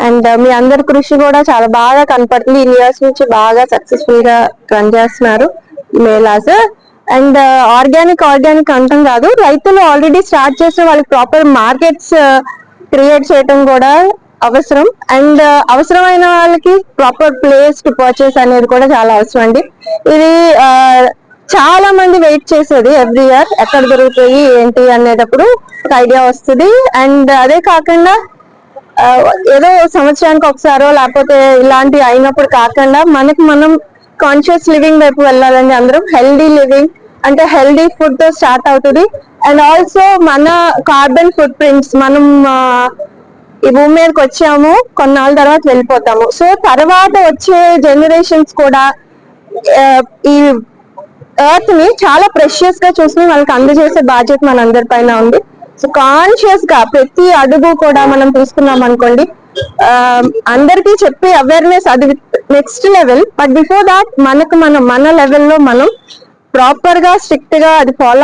And మీ అందరి కృషి కూడా చాలా బాగా కనపడుతుంది. ఈ ఇయర్స్ నుంచి బాగా సక్సెస్ఫుల్ గా రన్ చేస్తున్నారు మేళాస్. అండ్ ఆర్గానిక్ అంటాం కాదు, రైతులు ఆల్రెడీ స్టార్ట్ చేసిన వాళ్ళకి ప్రాపర్ మార్కెట్స్ క్రియేట్ చేయటం కూడా అవసరం. అండ్ అవసరమైన వాళ్ళకి ప్రాపర్ ప్లేస్ టు పర్చేస్ అనేది కూడా చాలా అవసరం అండి. ఇది చాలా మంది వెయిట్ చేసేది ఎవ్రీ ఇయర్ ఎక్కడ దొరుకుతాయి ఏంటి అనేటప్పుడు ఒక ఐడియా వస్తుంది. అండ్ అదే కాకుండా ఏదో సంవత్సరానికి ఒకసారో లేకపోతే ఇలాంటి అయినప్పుడు కాకుండా మనకి మనం కాన్షియస్ లివింగ్ వైపు వెళ్ళాలండి. అందరం హెల్దీ లివింగ్ అంటే హెల్దీ ఫుడ్ తో స్టార్ట్ అవుతుంది. అండ్ ఆల్సో మన కార్బన్ ఫుట్ ప్రింట్స్, మనం ఈ భూమి మీదకి వచ్చాము, కొన్నాళ్ళ తర్వాత వెళ్ళిపోతాము. సో తర్వాత వచ్చే జనరేషన్స్ కూడా ఈ ఎర్త్ ని చాలా ప్రెషియస్ గా చూసి వాళ్ళకి అందజేసే బాధ్యత మన అందరి పైన ఉంది. సో కాన్షియస్ గా ప్రతి అడుగు కూడా మనం తీసుకున్నాం అనుకోండి, అందరికీ చెప్పి అవేర్నెస్ అది next level. But before that మన లెవెల్లో మనం ప్రాపర్ గా స్ట్రిక్ట్ గా అది ఫాలో